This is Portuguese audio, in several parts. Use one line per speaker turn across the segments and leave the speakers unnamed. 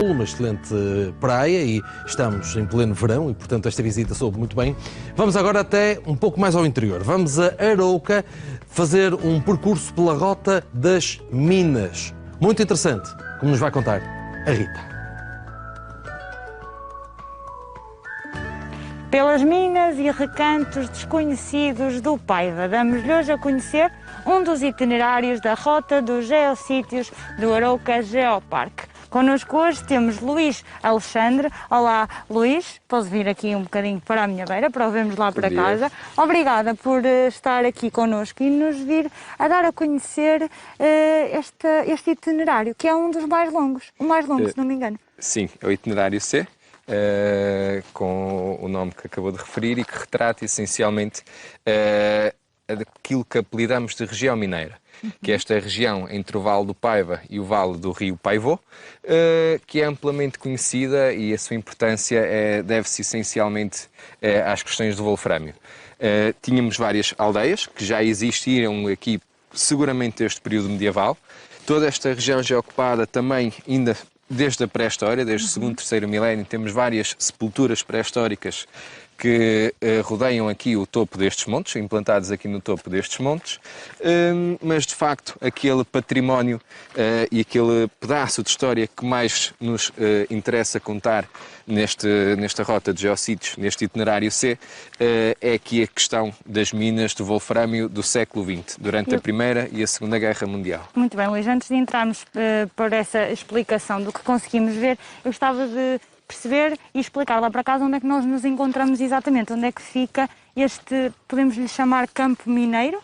Uma excelente praia e estamos em pleno verão e, portanto, esta visita soube muito bem. Vamos agora até um pouco mais ao interior. Vamos a Arouca fazer um percurso pela Rota das Minas. Muito interessante, como nos vai contar a Rita.
Pelas minas e recantos desconhecidos do Paiva, damos-lhe hoje a conhecer um dos itinerários da Rota dos Geossítios do Arouca Geoparque. Connosco hoje temos Luís Alexandre. Olá, Luís. Podes vir aqui um bocadinho para a minha beira, para o vermos lá para casa. Obrigada por estar aqui connosco e nos vir a dar a conhecer este itinerário, que é um dos mais longos. O mais longo, se não me engano.
Sim, é o itinerário C, com o nome que acabou de referir e que retrata essencialmente aquilo que apelidamos de região mineira, que é esta região entre o Vale do Paiva e o Vale do Rio Paivô, que é amplamente conhecida e a sua importância deve-se essencialmente às questões do wolframio. Tínhamos várias aldeias que já existiam aqui seguramente desde o período medieval. Toda esta região já é ocupada também ainda desde a pré-história, desde o segundo, terceiro milénio. Temos várias sepulturas pré-históricas que rodeiam aqui o topo destes montes, implantados aqui no topo destes montes, mas de facto aquele património e aquele pedaço de história que mais nos interessa contar nesta rota de geossítios, neste itinerário C, é aqui a questão das minas de wolframio do século XX, durante a Primeira e a Segunda Guerra Mundial.
Muito bem, Luís, antes de entrarmos por essa explicação do que conseguimos ver, eu gostava de perceber e explicar lá para casa onde é que nós nos encontramos exatamente, onde é que fica este, podemos lhe chamar, campo mineiro?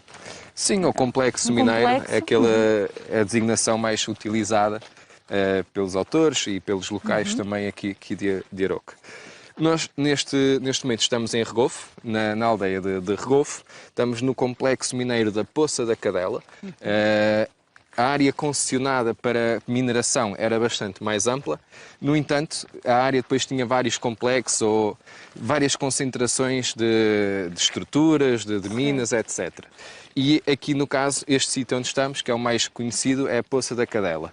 Sim, o complexo mineiro é a designação mais utilizada pelos autores e pelos locais também aqui de Arouca. Nós, neste momento, estamos em Regofo, na aldeia de Regofo. Estamos no complexo mineiro da Poça da Cadela. A área concessionada para mineração era bastante mais ampla. No entanto, a área depois tinha vários complexos ou várias concentrações de estruturas, de minas, etc. E aqui, no caso, este sítio onde estamos, que é o mais conhecido, é a Poça da Cadela.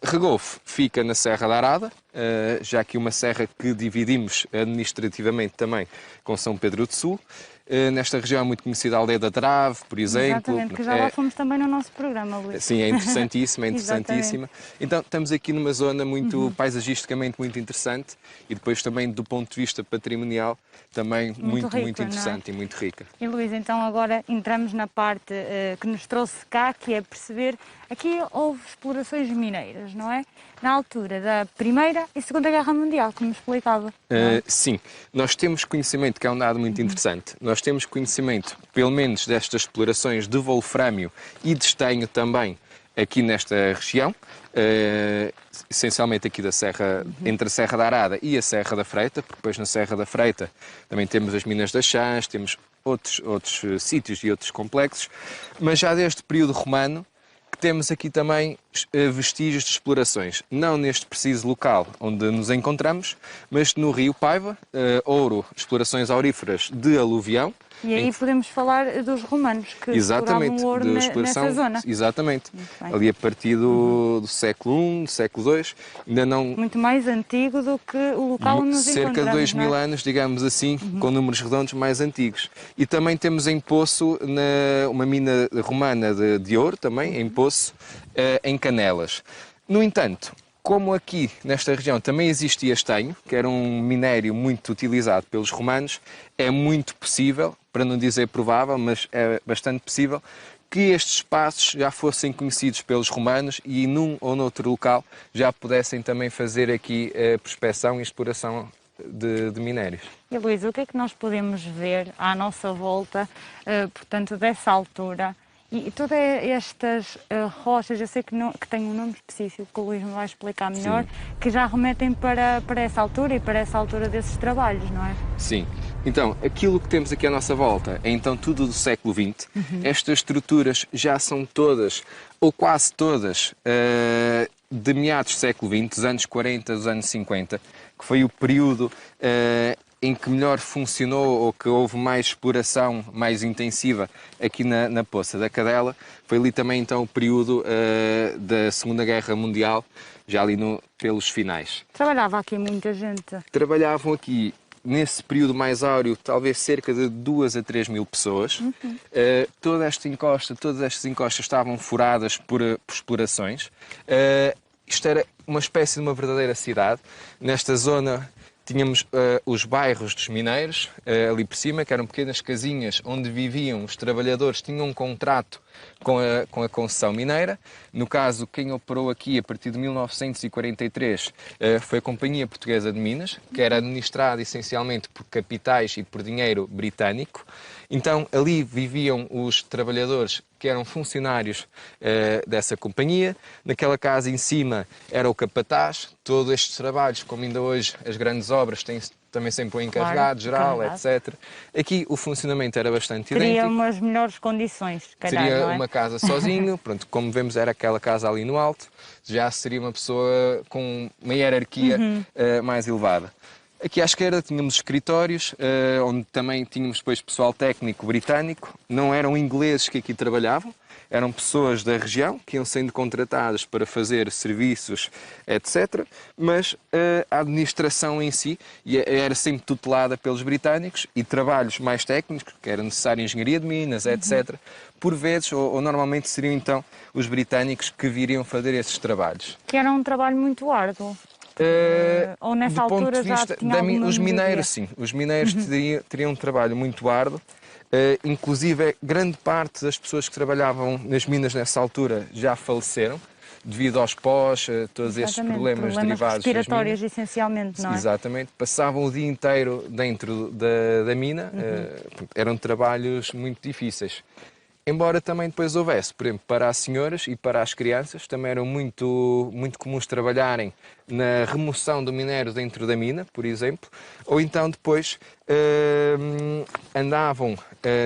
Regofo fica na Serra da Arada, já aqui uma serra que dividimos administrativamente também com São Pedro do Sul. Nesta região é muito conhecida a Aldeia da Trave, por exemplo.
Exatamente, que já lá fomos também no nosso programa, Luís.
Sim, é interessantíssima, é interessantíssima. Então estamos aqui numa zona muito paisagisticamente muito interessante e depois também do ponto de vista patrimonial também muito interessante e muito rica.
E Luís, então agora entramos na parte que nos trouxe cá, que é perceber, aqui houve explorações mineiras, não é? Na altura da Primeira e Segunda Guerra Mundial, como explicava.
Sim, nós temos conhecimento, que é um dado muito interessante, nós temos conhecimento, pelo menos destas explorações de wolframio e de estanho também, aqui nesta região, essencialmente aqui da Serra, entre a Serra da Arada e a Serra da Freita, porque depois na Serra da Freita também temos as Minas das Chãs, temos outros sítios e outros complexos, mas já desde o período romano, temos aqui também vestígios de explorações, não neste preciso local onde nos encontramos, mas no Rio Paiva, ouro, explorações auríferas de aluvião.
E aí podemos falar dos romanos que exploravam ouro nessa zona.
Exatamente. Ali a partir do século I, do século II, ainda não...
Muito mais antigo do que o local onde nos encontramos.
Cerca de 2000 anos, digamos assim, com números redondos mais antigos. E também temos em Poço uma mina romana de ouro, também, em Poço, em Canelas. No entanto, como aqui nesta região também existia estanho, que era um minério muito utilizado pelos romanos, é muito possível, para não dizer provável, mas é bastante possível, que estes espaços já fossem conhecidos pelos romanos e num ou noutro local já pudessem também fazer aqui a prospecção e exploração de minérios.
E Luís, o que é que nós podemos ver à nossa volta, portanto, dessa altura? E todas estas rochas, eu sei que têm um nome específico que o Luís me vai explicar melhor, sim, que já remetem para essa altura e para essa altura desses trabalhos, não é?
Sim. Então, aquilo que temos aqui à nossa volta é então tudo do século XX. Estas estruturas já são todas, ou quase todas, de meados do século XX, dos anos 40, dos anos 50, que foi o período em que melhor funcionou ou que houve mais exploração mais intensiva aqui na Poça da Cadela. Foi ali também então o período da Segunda Guerra Mundial, já ali pelos finais.
Trabalhava aqui muita gente.
Trabalhavam aqui, nesse período mais áureo, talvez cerca de 2 a 3 mil pessoas. Todas estas encostas estavam furadas por explorações. Isto era uma espécie de uma verdadeira cidade. Nesta zona tínhamos os bairros dos mineiros, ali por cima, que eram pequenas casinhas onde viviam os trabalhadores, tinham um contrato com a concessão mineira. No caso, quem operou aqui a partir de 1943 foi a Companhia Portuguesa de Minas, que era administrada essencialmente por capitais e por dinheiro britânico. Então, ali viviam os trabalhadores que eram funcionários dessa companhia. Naquela casa em cima era o capataz. Todos estes trabalhos, como ainda hoje as grandes obras têm também sempre o encarregado geral, etc. Aqui o funcionamento era bastante idêntico.
Teria umas melhores condições, se calhar,
seria
não é?
uma casa sozinho, pronto, como vemos era aquela casa ali no alto, já seria uma pessoa com uma hierarquia mais elevada. Aqui à esquerda tínhamos escritórios, onde também tínhamos depois pessoal técnico britânico. Não eram ingleses que aqui trabalhavam, eram pessoas da região que iam sendo contratadas para fazer serviços, etc. Mas a administração em si era sempre tutelada pelos britânicos e trabalhos mais técnicos, que era necessário engenharia de minas, etc. Por vezes, ou normalmente seriam então os britânicos que viriam fazer esses trabalhos.
Que era um trabalho muito árduo. Ou nessa altura já tinha alguma
os mineiros,
melhoria?
sim. Os mineiros teriam um trabalho muito árduo. Inclusive, grande parte das pessoas que trabalhavam nas minas nessa altura já faleceram, devido aos pós, todos estes problemas derivados
respiratórios, essencialmente, não é?
Exatamente. Passavam o dia inteiro dentro da mina. Eram trabalhos muito difíceis. Embora também depois houvesse, por exemplo, para as senhoras e para as crianças, também eram muito comuns trabalharem na remoção do minério dentro da mina, por exemplo, ou então depois andavam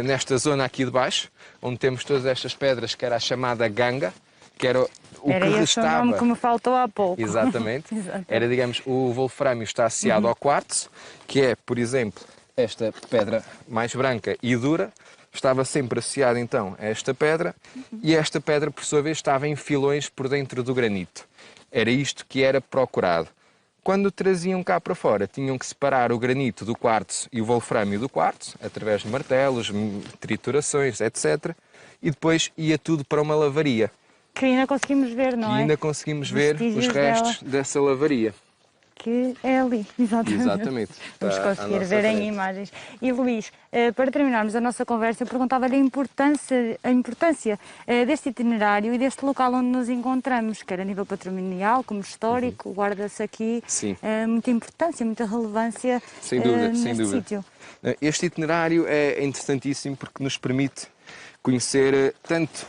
nesta zona aqui de baixo, onde temos todas estas pedras, que era a chamada ganga, que era o
Era
que
esse
restava.
o nome que me faltou há pouco.
Exatamente. Era, digamos, o wolframio está associado ao quartzo, que é, por exemplo, esta pedra mais branca e dura, estava sempre associada então a esta pedra, e esta pedra, por sua vez, estava em filões por dentro do granito. Era isto que era procurado. Quando o traziam cá para fora, tinham que separar o granito do quartzo e o wolframio do quartzo, através de martelos, triturações, etc. E depois ia tudo para uma lavaria.
Que ainda conseguimos ver, não é?
E ainda conseguimos ver os restos dessa lavaria.
Que é ali, exatamente.
Exatamente.
Vamos conseguir ver em imagens. E Luís, para terminarmos a nossa conversa, eu perguntava-lhe a importância deste itinerário e deste local onde nos encontramos, quer a nível patrimonial, como histórico, guarda-se aqui muita importância, muita relevância
sem dúvida,
neste
sem dúvida.
sítio.
Este itinerário é interessantíssimo porque nos permite conhecer tanto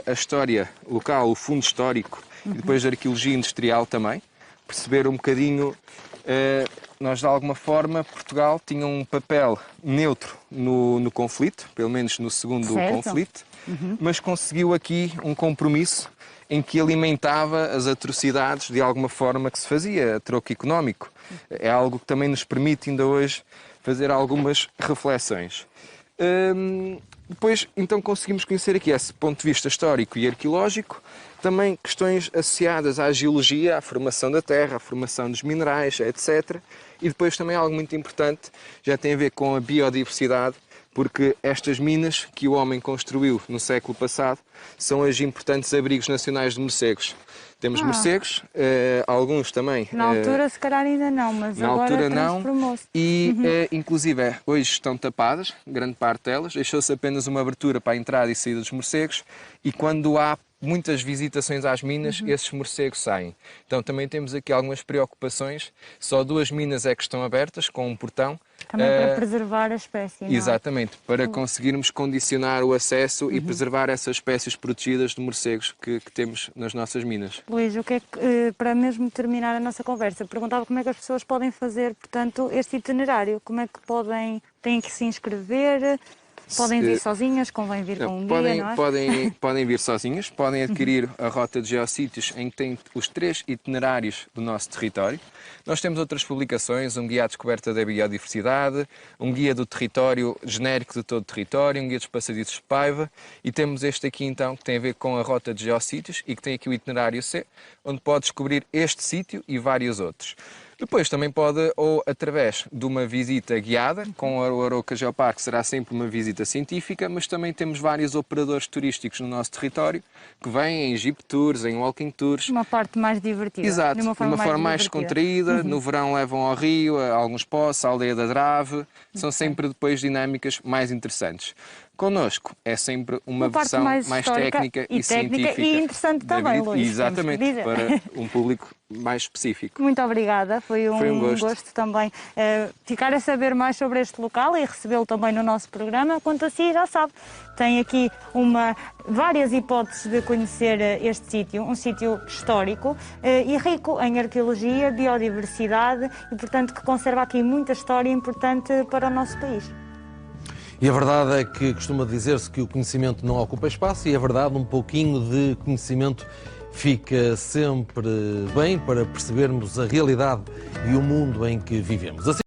a história local, o fundo histórico, e depois a arqueologia industrial também, perceber um bocadinho, nós de alguma forma, Portugal tinha um papel neutro no conflito, pelo menos no segundo conflito, mas conseguiu aqui um compromisso em que alimentava as atrocidades de alguma forma que se fazia, a troco económico. É algo que também nos permite ainda hoje fazer algumas reflexões. Depois, então, conseguimos conhecer aqui esse ponto de vista histórico e arqueológico, também questões associadas à geologia, à formação da terra, à formação dos minerais, etc. E depois também algo muito importante, já tem a ver com a biodiversidade, porque estas minas que o homem construiu no século passado são os importantes abrigos nacionais de morcegos. Temos morcegos, alguns também.
Na altura, se calhar ainda não, mas
na
agora
altura
transformou-se.
E, inclusive, hoje estão tapadas, grande parte delas, deixou-se apenas uma abertura para a entrada e saída dos morcegos, e quando há muitas visitações às minas, esses morcegos saem. Então também temos aqui algumas preocupações, só 2 minas é que estão abertas, com um portão.
Também para preservar a espécie, não é?
Exatamente, para conseguirmos condicionar o acesso e preservar essas espécies protegidas de morcegos que temos nas nossas minas.
Luís, o que é que, para mesmo terminar a nossa conversa, perguntava como é que as pessoas podem fazer, portanto, este itinerário, como é que têm que se inscrever? Podem vir sozinhas, convém vir com um guia, não é?
Podem vir sozinhas, podem adquirir a rota de geossítios em que tem os 3 itinerários do nosso território. Nós temos outras publicações, um guia à descoberta da biodiversidade, um guia do território genérico de todo o território, um guia dos passadiços de Paiva e temos este aqui então que tem a ver com a rota de geossítios e que tem aqui o itinerário C, onde pode descobrir este sítio e vários outros. Depois também pode, ou através de uma visita guiada, com o Arouca Geoparque será sempre uma visita científica, mas também temos vários operadores turísticos no nosso território que vêm em Jeep Tours, em Walking Tours.
Uma parte mais divertida.
Exato, de uma forma mais contraída. No verão levam ao rio, a alguns poços, à aldeia da Drave. São sempre depois dinâmicas mais interessantes. Connosco é sempre uma versão mais técnica e científica.
E interessante também, Luís.
Exatamente, para um público mais específico.
Muito obrigada, foi um gosto também ficar a saber mais sobre este local e recebê-lo também no nosso programa. Quanto a si, já sabe, tem aqui várias hipóteses de conhecer este sítio, um sítio histórico e rico em arqueologia, biodiversidade e, portanto, que conserva aqui muita história importante para o nosso país.
E a verdade é que costuma dizer-se que o conhecimento não ocupa espaço e é verdade, um pouquinho de conhecimento fica sempre bem para percebermos a realidade e o mundo em que vivemos.